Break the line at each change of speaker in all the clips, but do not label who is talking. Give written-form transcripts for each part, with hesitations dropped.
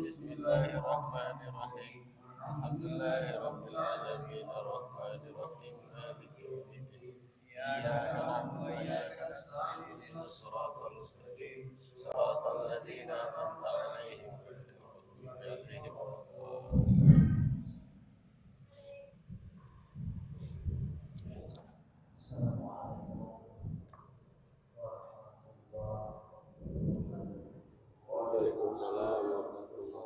بسم الله الرحمن الرحيم الحمد لله رب العالمين الرحمن الرحيم مالك يوم الدين إياك نعبد وإياك نستعين اهدنا الصراط المستقيم صراط الذين أنعمت عليهم غير المغضوب عليهم ولا الضالين. Waalaikumsalam warahmatullahi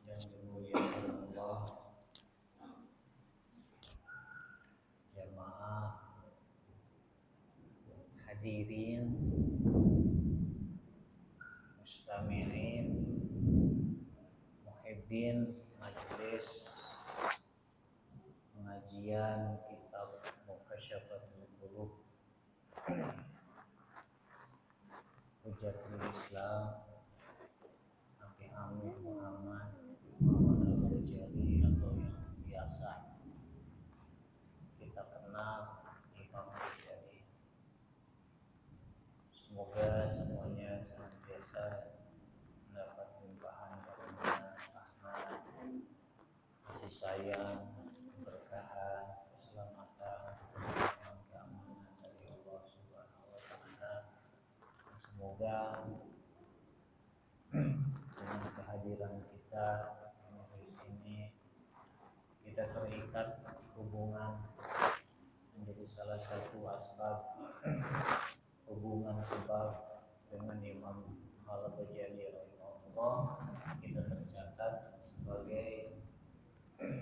yang dimuliakan Allah, jamaah hadirin, mustami'in, muhibbin majelis pengajian kitab Muqasyyafatul Qulub Hujatul Islam Nabi Amir Muhammad Al-Ghazali, atau yang biasa kita kenal Imam Ghazali. Semoga semuanya senantiasa mendapat limpahan karunia rahmat, kasih sayang, keberkahan, keselamatan, dan keamanan dari Allah Subhanahu wa taala. Semoga dengan kehadiran kita di sini kita terikat hubungan menjadi salah satu asbab hubungan sebab dengan Imam Al-Ghazali rahimahullah. Kita tercatat sebagai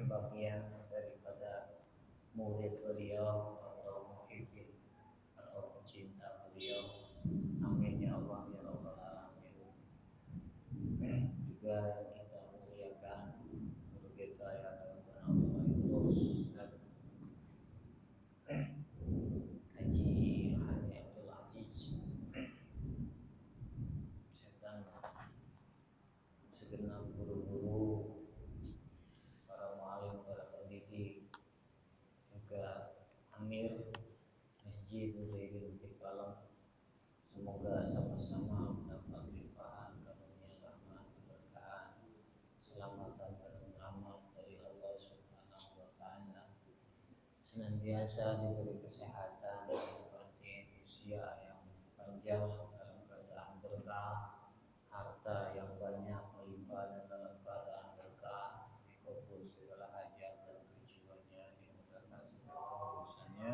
bagian daripada murid beliau atau muhibbin atau pecinta beliau. Amin ya Allah ya Rabbal alamin. Juga kita muliakan guru kita yang dalam Allah terus dan Haji Hani Abdul Aziz serta segenap guru-guru, para mualim, para pendidik, juga Amir Masjid Zaidul Istiqlal. Semoga sama-sama mendapat limpahan karunia rahmat, keberkahan, keselamatan dan rahmat dari Allah Subhanahu wa taala. Senantiasa diberi kesehatan, seperti usia yang panjang, dalam keadaan berkah, harta yang banyak melimpah dan dalam keadaan berkah, dikabul segala hajat dan tujuannya, dimudahkan segala urusannya.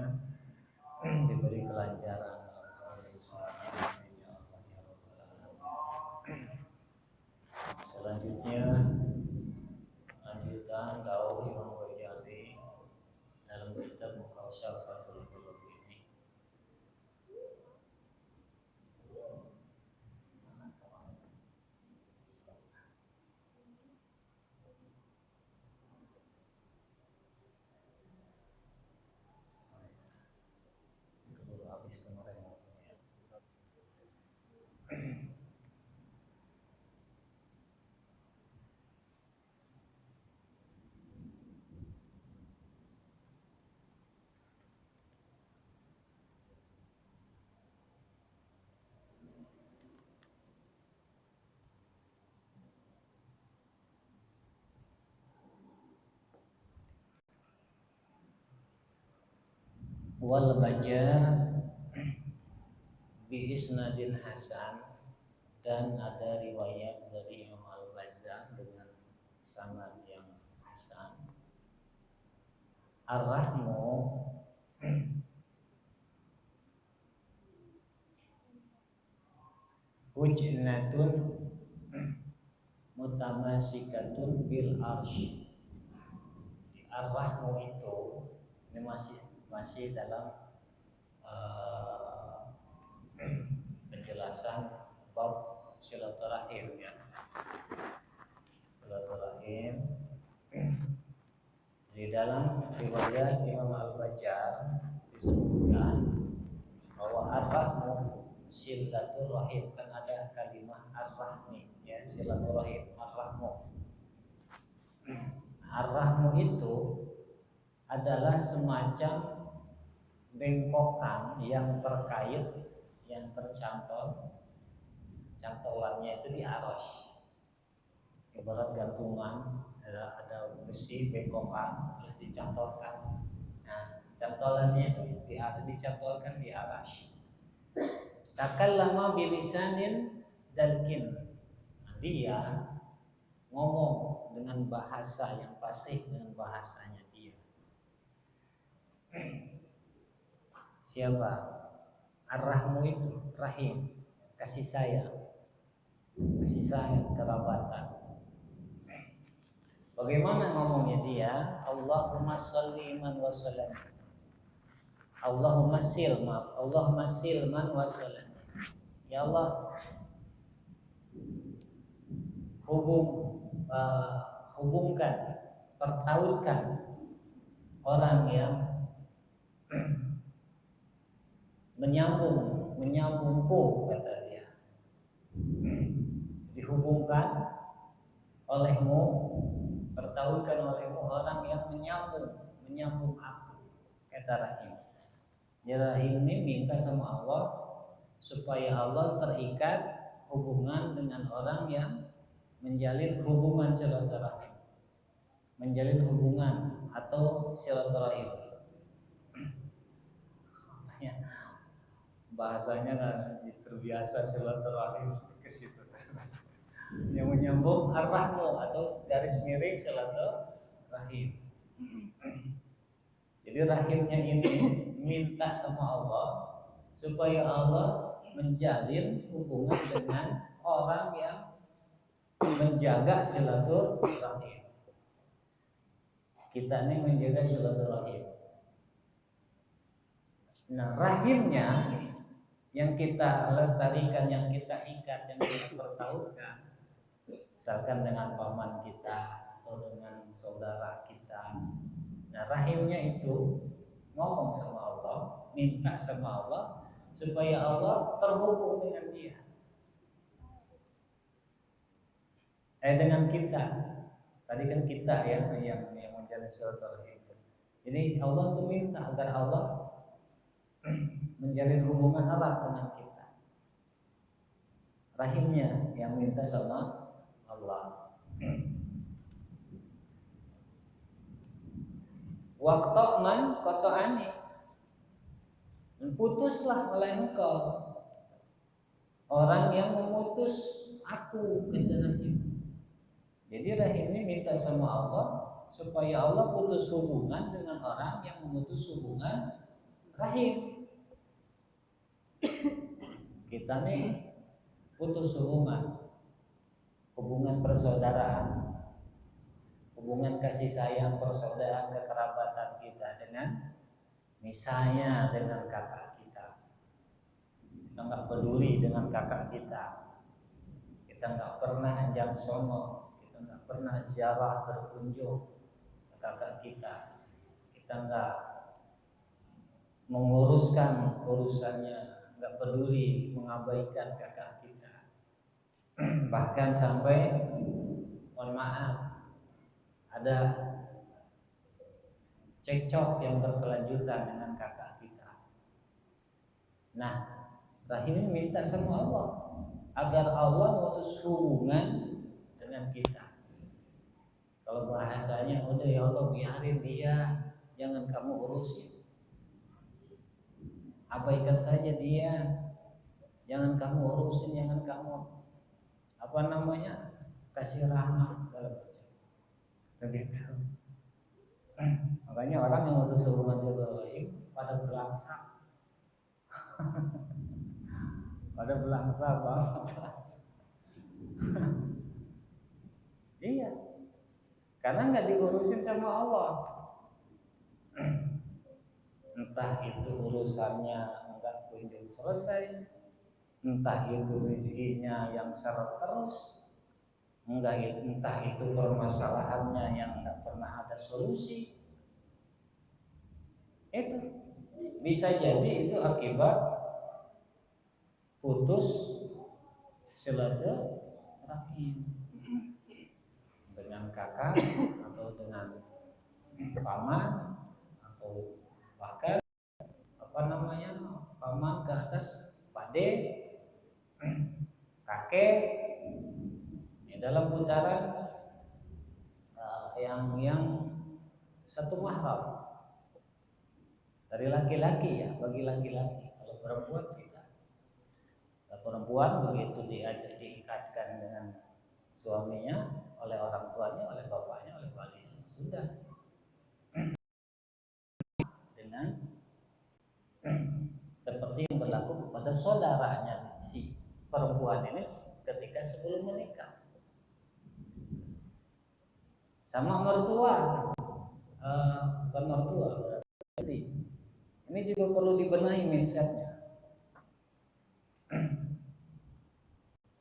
Wal bajar bi isnadin hasan, dan ada riwayat dari Imam Al-Bazzar dengan sanad yang hasan. Ar-rahmu hujnatun mutamasikatun bil arsh. Ar-rahmu itu ini masih dalam uh, penjelasan bab silaturahim ya. Silaturahim. Di dalam riwayat Imam Al-Bazzar disebutkan bahwa ar-rahmu silaturahim, kan ada kalimat ar-rahmi ya, silaturahim ar-rahmu. Ar-rahmu itu adalah semacam bengkokan yang terkait, yang tercantol, cantolannya itu di aras. Ibarat gantungan, ada besi bengkokan terus dicantolkan. Nah, cantolannya itu dicantolkan di aras. Takallama bilisanin dalkin. Dia ngomong dengan bahasa yang fasih, dengan bahasanya dia. Siapa? Ar-rahmu itu rahim, kasih sayang, kerabatan. Bagaimana ngomongnya dia? Allahumma sholli man wa sallam. Allahumma sil man wa sallam. Ya Allah, hubungkan, pertautkan orang yang menyambungku, kata dia. Dihubungkan olehmu, pertautkan olehmu orang yang menyambung aku, kata Rahim. Ya, Rahim ini minta sama Allah supaya Allah terikat hubungan dengan orang yang menjalin hubungan silaturahim, menjalin hubungan atau silaturahim. Bahasanya kan terbiasa silaturahim ke situ. Yang menyambung ar-rahmu atau garis miring silaturahim. Jadi rahimnya ini minta sama Allah supaya Allah menjalin hubungan dengan orang yang menjaga silaturahim. Kita ini menjaga silaturahim. Nah, rahimnya yang kita lestarikan, yang kita ikat, yang kita pertautkan, misalkan dengan paman kita atau dengan saudara kita. Nah, rahimnya itu ngomong sama Allah, minta sama Allah supaya Allah terhubung dengan dia, dengan kita. Tadi kan kita ya yang menjalin silaturahim. Jadi Allah tuh minta agar Allah menjalin hubungan erat dengan kita. Rahimnya yang minta sama Allah. Waktu man qata'ani, putuslah oleh engkau orang yang memutus aku, kata Rahim. Jadi Rahim ini minta sama Allah supaya Allah putus hubungan dengan orang yang memutus hubungan Rahim. Kita nih putus hubungan persaudaraan, hubungan kasih sayang persaudaraan, kekerabatan kita dengan misalnya dengan kakak kita. Kita nggak peduli dengan kakak kita, kita nggak pernah anjang sono, kita nggak pernah ziarah berkunjung ke kakak kita, kita nggak menguruskan urusannya, nggak peduli, mengabaikan kakak kita. Bahkan sampai, mohon maaf, ada cekcok yang berkelanjutan dengan kakak kita. Nah, Rahim minta sama Allah agar Allah memutus hubungan dengan kita. Kalau bahasanya, udah ya Allah biarin dia, jangan kamu urusin, abaikan saja dia, jangan kamu urusin, jangan kamu kasih rahmat segala macam. Begitu. Makanya orang yang memutus hubungan silaturahim pada berlangsa, banget. Iya, karena nggak diurusin sama Allah. Entah itu urusannya nggak kunjung selesai, entah itu rezekinya yang seret terus, entah itu permasalahannya yang nggak pernah ada solusi. Itu bisa jadi itu akibat putus silaturahim dengan kakak atau dengan paman, atau bahkan paman ke atas pade, kakek, dalam putaran yang satu mahram dari laki-laki ya, bagi laki-laki. Kalau perempuan tidak. Kalau perempuan begitu diikatkan dengan suaminya, oleh orang tuanya, oleh bapaknya, oleh walinya, sudah dengan seperti yang berlaku kepada saudaranya si perempuan ini ketika sebelum menikah. Sama mertua, bukan mertua, berarti ini juga perlu dibenahi mindsetnya.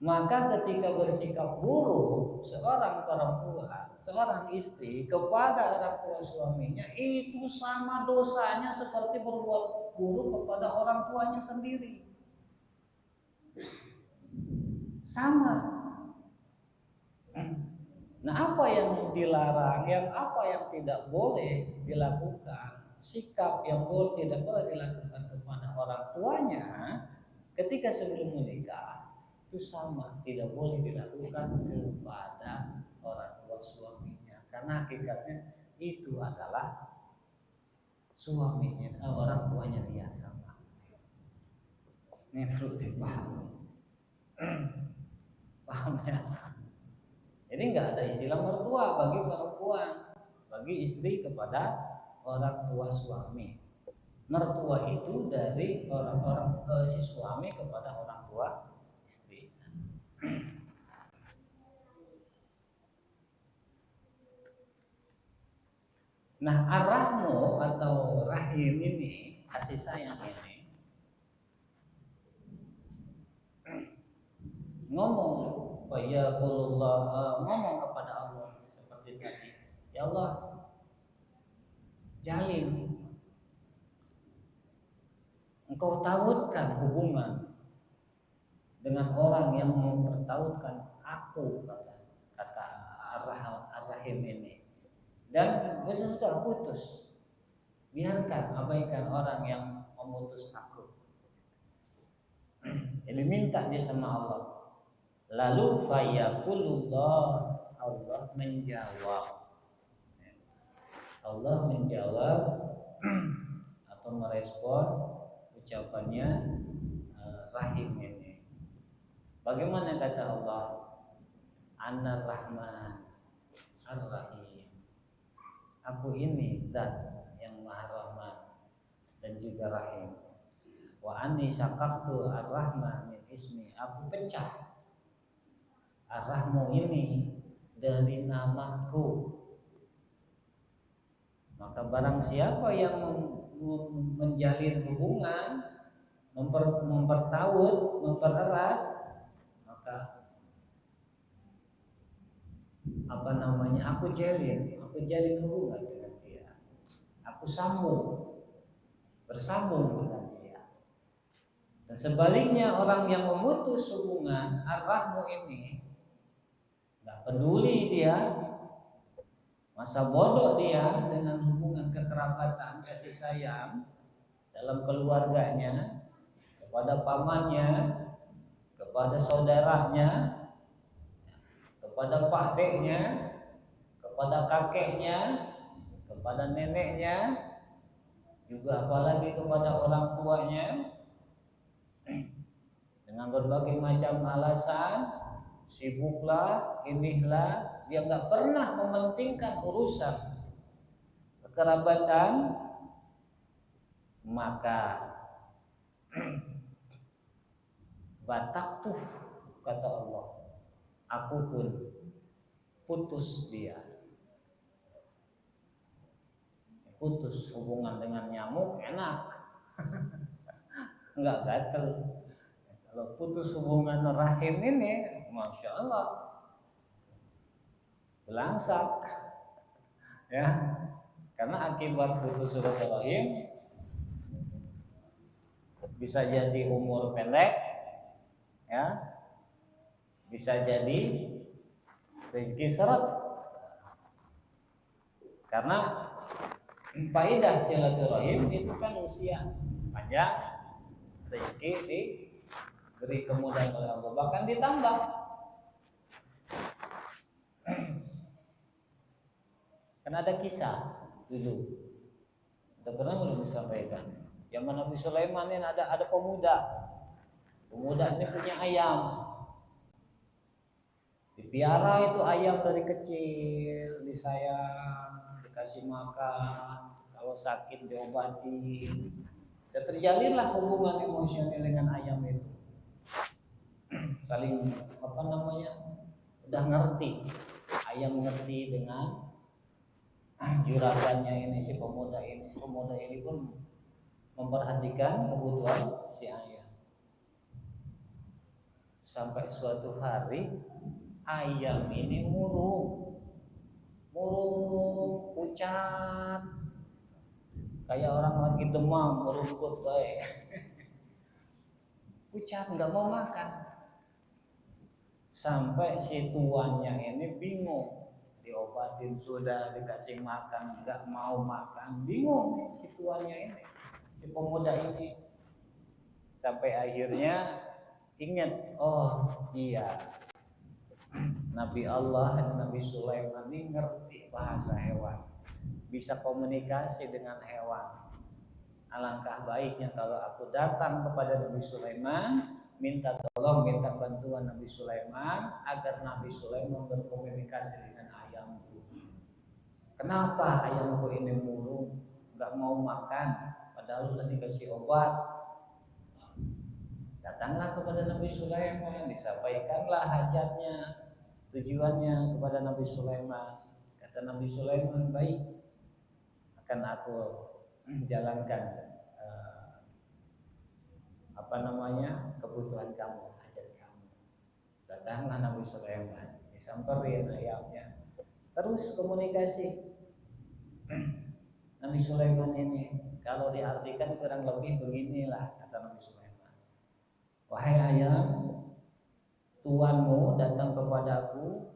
Maka ketika bersikap buruk seorang perempuan, seorang istri kepada orang tua suaminya, itu sama dosanya seperti berbuat buruk kepada orang tuanya sendiri. Sama. Nah, apa yang dilarang, apa yang tidak boleh dilakukan, sikap yang tidak boleh dilakukan kepada orang tuanya ketika sebelum menikah, itu sama tidak boleh dilakukan kepada orang tua suaminya, karena hakikatnya itu adalah suaminya, orang tuanya dia sama. Ini perlu dipahami. Paham ya? Jadi nggak ada istilah mertua bagi perempuan, bagi istri kepada orang tua suami. Mertua itu dari orang-orang si suami kepada orang tua istri. Nah, ar-rahmu atau rahim ini, kasih sayang ini, ngomong ngomong kepada Allah seperti tadi, ya Allah, jalin, engkau tautkan hubungan dengan orang yang mempertautkan aku, kata ar-rahim ini. Dan sudah putus, biarkan, abaikan orang yang memutus aku. Jadi minta dia sama Allah. Lalu fayaqulullah, Allah menjawab atau merespon ucapannya rahim ini. Bagaimana kata Allah? Anar Rahman Ar-Rahim. Aku ini zat yang Maha Rahman dan juga Rahim. Wa anni syaqaqtu ar-Rahman min ismi. Aku pecah ar-Rahmu ini dari namaku. Maka barang siapa yang menjalin hubungan, mempertaut, mempererat, maka aku jalin hubungan dengan dia, aku sambung. bersambung dengan dia. Dan sebaliknya orang yang memutus hubungan ar-rahmu ini, nggak peduli dia, masa bodoh dia dengan hubungan kekerabatan kasih sayang dalam keluarganya, kepada pamannya, kepada saudaranya, kepada pakdeknya, kepada kakeknya, kepada neneknya, juga apalagi kepada orang tuanya, dengan berbagai macam alasan, sibuklah, inilah, dia nggak pernah mementingkan urusan kekerabatan, maka batak tuh kata Allah, aku pun putus dia. Putus hubungan dengan nyamuk enak, nggak gatel. Kalau putus hubungan rahim ini, masya Allah, belangsak, ya. Karena akibat putus rahim bisa jadi umur pendek, ya, bisa jadi rezeki seret. Karena faedah silaturahim itu kan usia panjang, rezeki diberi kemudahan oleh Allah, bahkan ditambah. Kan ada kisah dulu, kita pernah belum disampaikan. Zaman Nabi Sulaiman ini ada pemuda ini punya ayam, dipiara itu ayam dari kecil, disayang, dikasih makan, kalau sakit diobati. Dan terjalinlah hubungan emosional dengan ayam itu, saling udah ngerti, ayam ngerti dengan juragannya ini, si pemuda ini pun memperhatikan kebutuhan si ayam. Sampai suatu hari ayam ini murung, pucat, kayak orang lagi demam, merungkut kayak pucat, nggak mau makan. Sampai si tuannya ini bingung, diobatin sudah, dikasih makan, nggak mau makan, bingung si tuannya ini, si pemuda ini. Sampai akhirnya ingat, oh iya, Nabi Allah dan Nabi Sulaiman ini ngerti bahasa hewan, bisa komunikasi dengan hewan. Alangkah baiknya kalau aku datang kepada Nabi Sulaiman, minta tolong, minta bantuan Nabi Sulaiman agar Nabi Sulaiman berkomunikasi dengan ayamku. Kenapa ayamku ini murung, nggak mau makan, padahal sudah dikasih obat? Datanglah kepada Nabi Sulaiman, disampaikanlah hajatnya, tujuannya kepada Nabi Sulaiman. Kata Nabi Sulaiman, baik, akan aku jalankan kebutuhan kamu, hajat kamu. Datanglah Nabi Sulaiman, disamperin ayamnya, terus komunikasi. Nabi Sulaiman ini kalau diartikan kurang lebih beginilah kata Nabi Sulaiman, wahai ayam, tuanmu datang kepadaku,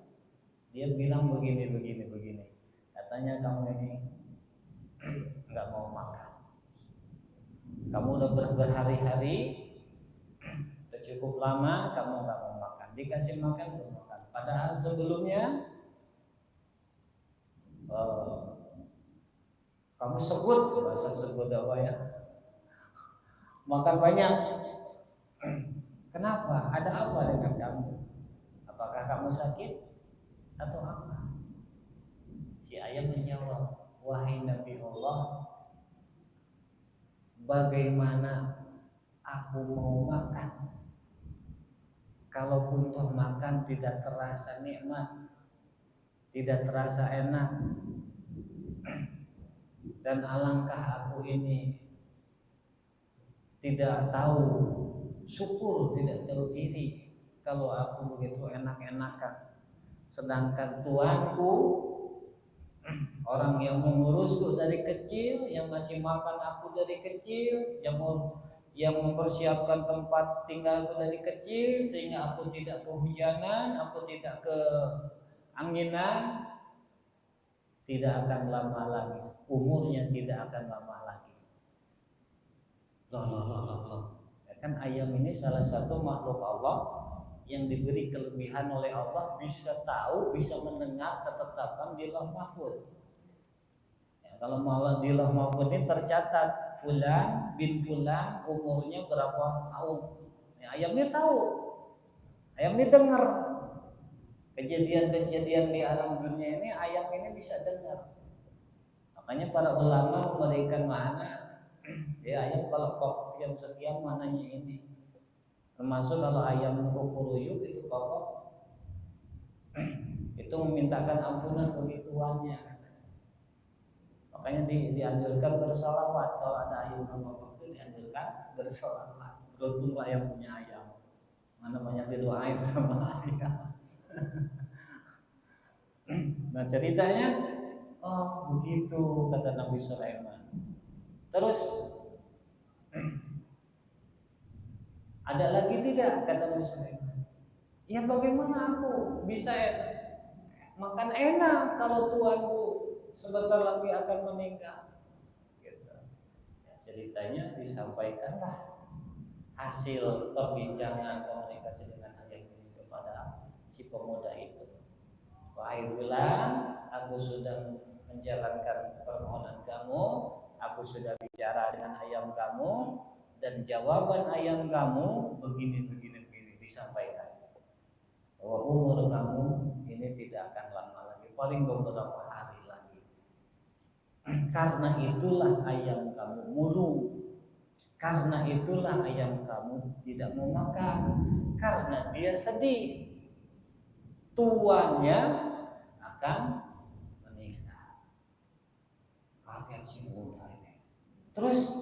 dia bilang begini. Katanya kamu ini nggak mau makan. Kamu udah berhari-hari, udah cukup lama kamu nggak mau makan. Dikasih makan belum makan. Padahal sebelumnya kamu bahasa sebut apa ya? Makan banyak. Kenapa? Ada apa dengan kamu? Apakah kamu sakit atau apa? Si ayam menjawab, wahai Nabi Allah, bagaimana aku mau makan? Kalaupun toh makan tidak terasa nikmat, tidak terasa enak, dan alangkah aku ini tidak tahu syukur, tidak tahu diri kalau aku begitu enak-enakan, sedangkan tuanku Orang yang mengurusku dari kecil, yang ngasih makan aku dari kecil, yang mempersiapkan tempat tinggalku dari kecil sehingga aku tidak kehujanan, aku tidak keanginan, tidak akan lama lagi. Umurnya tidak akan lama lagi. Loh. Ya kan ayam ini salah satu makhluk Allah yang diberi kelebihan oleh Allah, bisa tahu, bisa mendengar ketetapan di Lauh Mahfuz. Kalau malah di Lauh Mahfuz ini tercatat Fulan bin Fulan umurnya berapa tahun. Ya, ayamnya tahu, ayamnya dengar kejadian-kejadian di alam dunia ini, ayam ini bisa dengar. Makanya para ulama memberikan makna, ya ayam kalau kok jam sekian mananya ini. Termasuk kalau ayam kukuruyuk itu kokok itu memintakan ampunan bagi tuannya. Makanya dianjurkan bersolawat kalau ada ayam ngomong itu, dianjurkan bersolawat. Beruntung yang punya ayam, mana banyak didoain sama ayam. Nah ceritanya, oh begitu kata Nabi Sulaiman. Terus ada lagi tidak kata Nabi Sulaiman? Ya bagaimana aku bisa makan enak kalau tuanku sebentar lagi akan meninggal. Gitu. Ya, ceritanya disampaikanlah hasil perbincangan komunikasi dengan ayah ini kepada si pemuda itu. Wahai Fulan, aku sudah menjalankan permohonan kamu, aku sudah bicara dengan ayam kamu, dan jawaban ayam kamu begini disampaikan. Bahwa umur kamu ini tidak akan lama lagi, paling beberapa hari lagi. Karena itulah ayam kamu murung. Karena itulah ayam kamu tidak mau makan. Karena dia sedih, tuannya akan meninggal. Kaget si muda ini. Terus,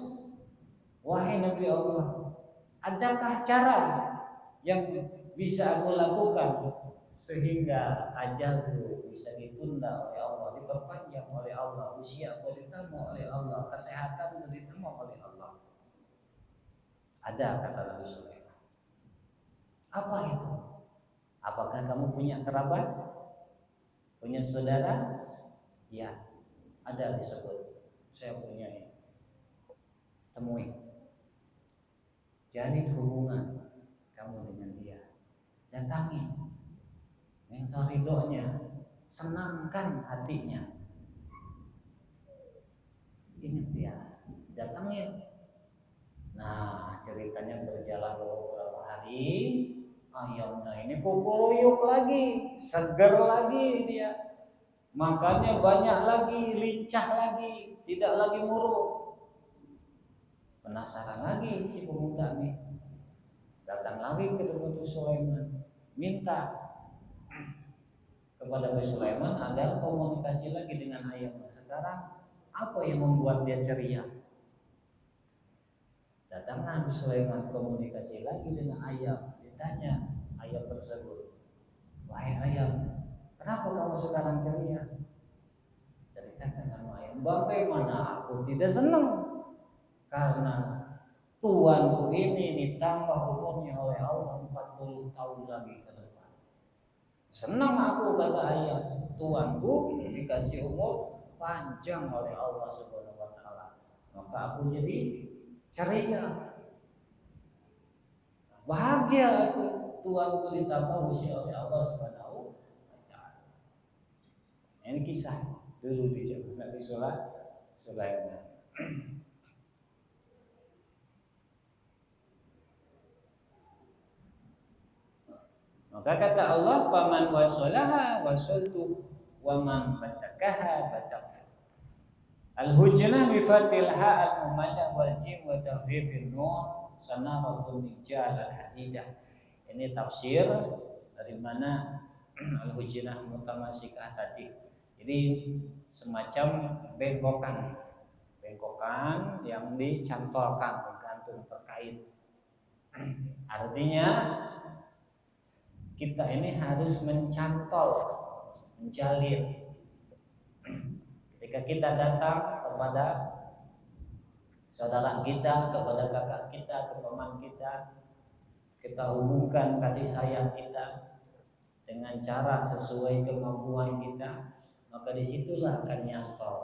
wahai Nabi Allah, adakah cara yang bisa aku lakukan sehingga ajalku bisa ditunda oleh Allah, diperpanjang oleh Allah, usia aku ditambah oleh Allah, kesehatan ditambah oleh Allah? Ada kata Nabi Sulaiman. Apa itu? Apakah kamu punya kerabat? Punya saudara? Ya, ada disebut. Saya punya ini. Temui. Jalin hubungan kamu dengan dia. Datangi. Minta ridhonya. Senangkan hatinya. Ingat dia. Datangi. Nah, ceritanya berjalan beberapa hari. Ayamnya ini kukuruyuk lagi, seger lagi dia, makannya banyak lagi, lincah lagi, tidak lagi murung. Penasaran lagi si pemuda nih, datang lagi ke Nabi Sulaiman, minta kepada Nabi Sulaiman agar komunikasi lagi dengan ayamnya. Sekarang apa yang membuat dia ceria? Datang Nabi Sulaiman komunikasi lagi dengan ayam. Ditanya ayam tersebut, wahai ayam, kenapa kamu sekarang ceria? Ceritakan sama ayam, bagaimana aku tidak senang karena tuanku ini ditambah umurnya oleh Allah 40 tahun lagi ke depan. Senang aku kata ayam, tuanku dikasih umur panjang oleh Allah Subhanahu wa taala. Maka aku jadi ceria. Bahagia aku, tuanku ditambah usia oleh Allah Subhanahu wa taala. Ini kisah dulu di zaman Nabi Sulaiman. Maka kata Allah, "Faman wasalaha wasaltu wa man fatakaha fatak." Al-hujnah bi fathil ha al-mumallah wal jim wa takhfifin nun sanaratul mijal al-hadidah. Ini tafsir dari mana al-hujnah mutamassikah tadi. Jadi semacam bengkokan yang dicantolkan, bergantung terkait. Artinya kita ini harus mencantol, menjalin Ketika kita datang kepada saudara kita, kepada kakak kita, ke paman kita hubungkan kasih sayang kita dengan cara sesuai kemampuan kita, maka disitulah akan nyantol.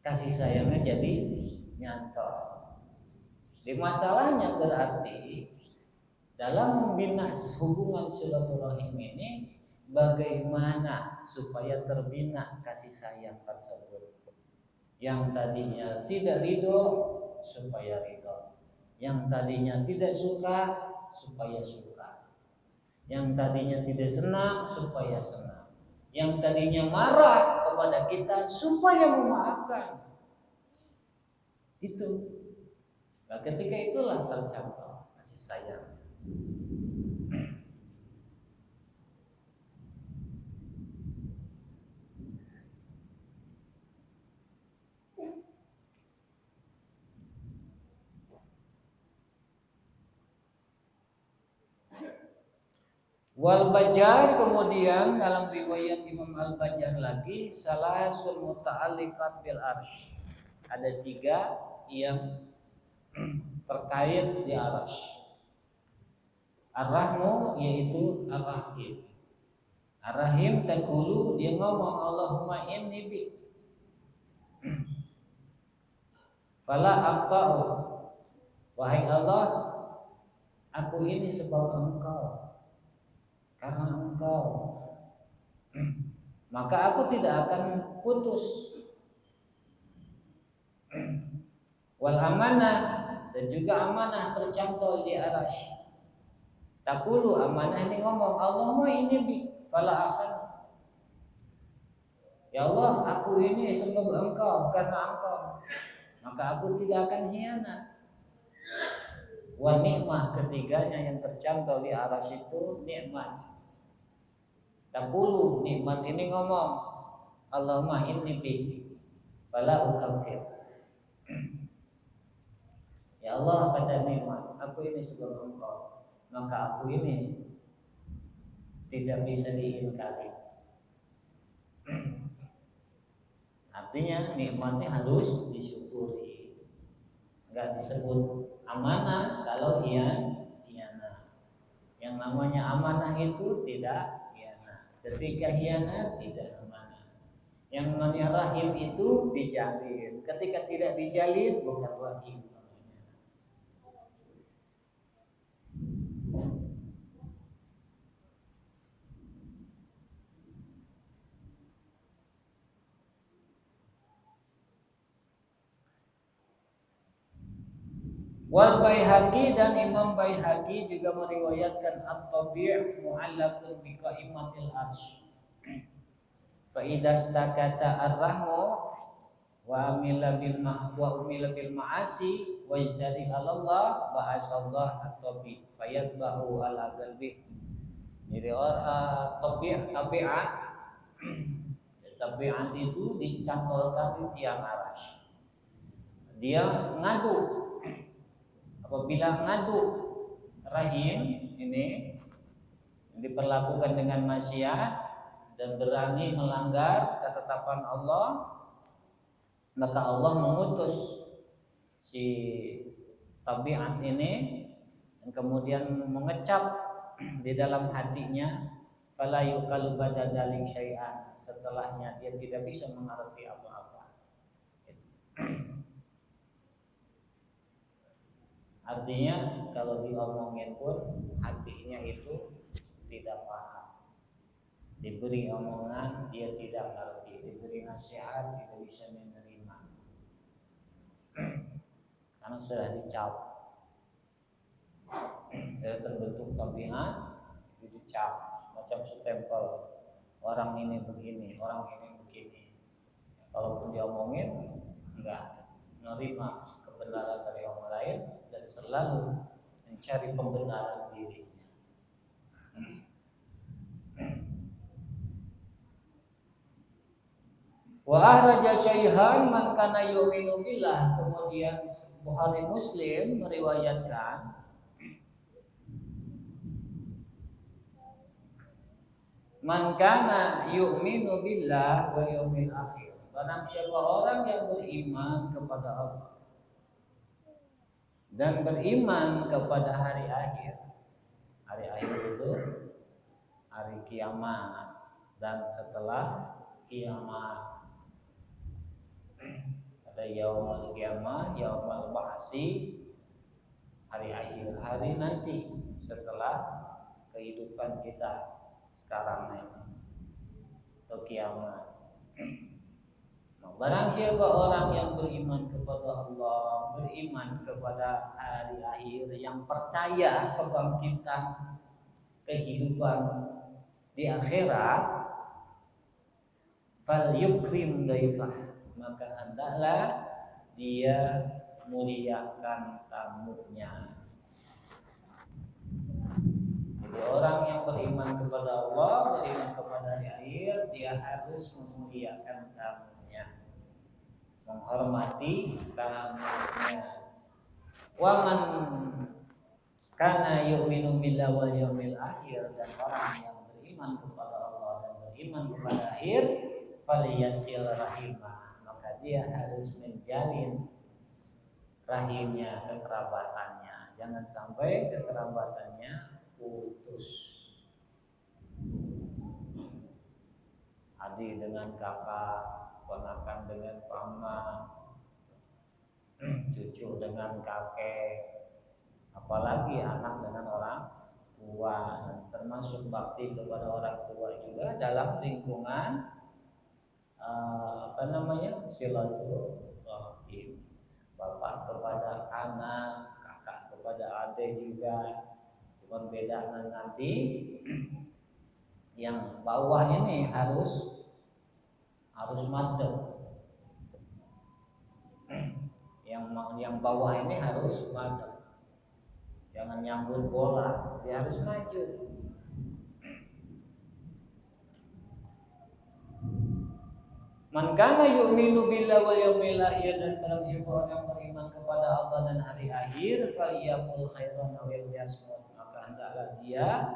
Kasih sayangnya jadi nyantol. Di masalahnya berarti dalam membina hubungan silaturahim ini, bagaimana supaya terbina kasih sayang tersebut. Yang tadinya tidak ridho supaya ridho, yang tadinya tidak suka supaya suka, yang tadinya tidak senang supaya senang, yang tadinya marah kepada kita supaya memaafkan. Itu. Nah, ketika itulah tercontoh kasih sayang. Wal Bajar, kemudian dalam riwayat Imam Al Bajar lagi, salasul muta'alliqat bil arsh. Ada 3 yang terkait di arsh. Ar-Rahmu yaitu Ar-Rahim. Ar-Rahim taqulu, dia ngomong Allahumma inni bi. Fala aqta'u. Wahai Allah, aku ini sebab Engkau. Karena Engkau, maka aku tidak akan putus. Wal amanah, dan juga amanah tercantol di arasy. Taqulu, amanah ini ngomong Allahumma ini bi fala akan. Ya Allah, aku ini sebab Engkau, karena Engkau, maka aku tidak akan hianat. Wa nikmah, ketiganya yang tercantol di arasy itu nikmat. Taqulu, nikmat ini ngomong Allahumma inni bi fala ukafir. Ya Allah, kata nikmat, aku ini sebab Engkau, maka aku ini tidak bisa diingkari. Artinya nikmatnya harus disyukuri. Enggak disebut amanah kalau hianat. Yang namanya amanah itu tidak hianat. Ketika hianat tidak amanah. Yang namanya rahim itu dijalin. Ketika tidak dijalin bukan rahim. Wal Baihaqi, dan Imam Baihaqi juga meriwayatkan at-tabi' mu'allaqun bi qaimatil arsy. Fa idza stakata ar-rahmu wa amila bil ma'asi wa izdari Allah ba'asallah at-tabi' fayatba'u ala qalbi. Jadi tabi'at itu dicantolkan di tiang arsy. Dia ngadu. Apabila ngadu rahim ini diperlakukan dengan maksiat dan berani melanggar ketetapan Allah, maka Allah mengutus si tabiat ini dan kemudian mengecap di dalam hatinya, fala yuqalu ba'da dzalik syai'an, setelahnya dia tidak bisa mengerti apa-apa. Artinya kalau diomongin pun hatinya itu tidak paham. Diberi omongan dia tidak ngerti, diberi nasihat tidak bisa menerima. Karena sudah dicap. Dari terbentuk tabiat itu dicap macam stempel. Orang ini begini, orang ini begini. Kalaupun diomongin enggak menerima kebenaran dari orang lain dan selalu mencari pembenaran dirinya. Wa ahraja syaihan man kana yu'minu billah. Kemudian Bukhari Muslim meriwayatkan Man kana yu'minu billah wa yaumil akhir. Barang siapa orang yang beriman kepada Allah dan beriman kepada hari akhir. Hari akhir itu hari kiamat dan setelah kiamat. Ada yaumul kiamat, yaumul ba'si, hari akhir, hari nanti setelah kehidupan kita sekarang ini atau kiamat. Barang siapa orang yang beriman kepada Allah, beriman kepada hari akhir, yang percaya kebangkitan kehidupan di akhirat, fal yukrim daifah, maka hendaklah dia muliakan tamunya. Jadi orang yang beriman kepada Allah, beriman kepada hari akhir, dia harus memuliakan tamunya, menghormati tamunya. Wa man kana yu'minu billahi wal yawmil akhir, dan orang yang beriman kepada Allah dan beriman kepada akhir, falyasil rahimah, maka dia harus menjalin rahimnya, kekerabatannya. Jangan sampai kekerabatannya putus. Adik dengan kakak, ponakan dengan paman, cucu dengan kakek, apalagi anak dengan orang tua. Termasuk bakti kepada orang tua juga dalam lingkungan silaturahim. Bapak kepada anak, kakak kepada adik juga. Cuma beda nanti yang bawah ini harus madep. Yang bawah ini harus madep. Jangan nyambut bola, dia harus maju. Man kana yu'minu billahi wal yawmil akhir, dan barang siapa orang beriman kepada Allah dan hari akhir, falyaqul khairan aw liyasmut, maka hendaklah dia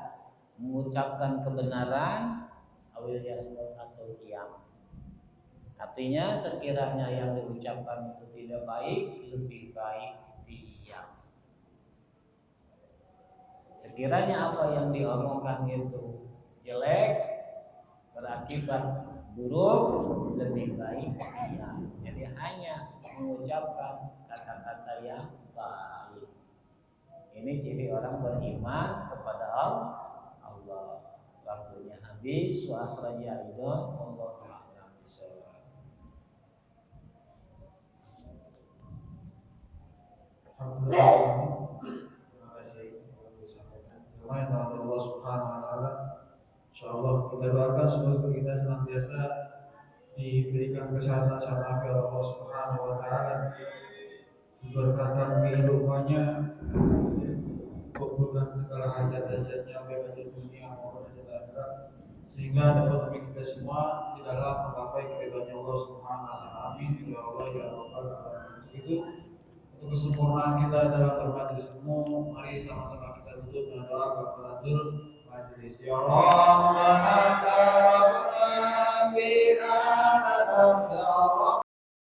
mengucapkan kebenaran aw liyasmut, atau diam. Artinya sekiranya yang diucapkan itu tidak baik, lebih baik diam. Sekiranya apa yang diomongkan itu jelek, berakibat buruk, lebih baik diam. Jadi hanya mengucapkan kata-kata yang baik. Ini ciri orang beriman kepada Allah. Waktunya habis. Wa akhraja Ridho. Wallahu a'lam bishawab.
Alhamdulillah. Terima kasih yang disampaikan. Terima kasih Allah Subhanahu Wa Taala. Insyaallah kita doakan semoga kita senantiasa diberikan kesehatan serta afiat Allah Subhanahu Wa Taala, diberkahkan kehidupannya, kabulkan segala hajat-hajatnya baik hajat dunia maupun hajat akhirat, sehingga dapat kami kita semua di dalam menggapai keridhaan Allah Subhanahu Wa Taala. Amin ya Allah ya Rabbal alamin. Itu untuk kesempurnaan kita dalam bermajelis ilmu, mari sama-sama kita tutup dengan doa kafaratul majelis. Ya Rabbana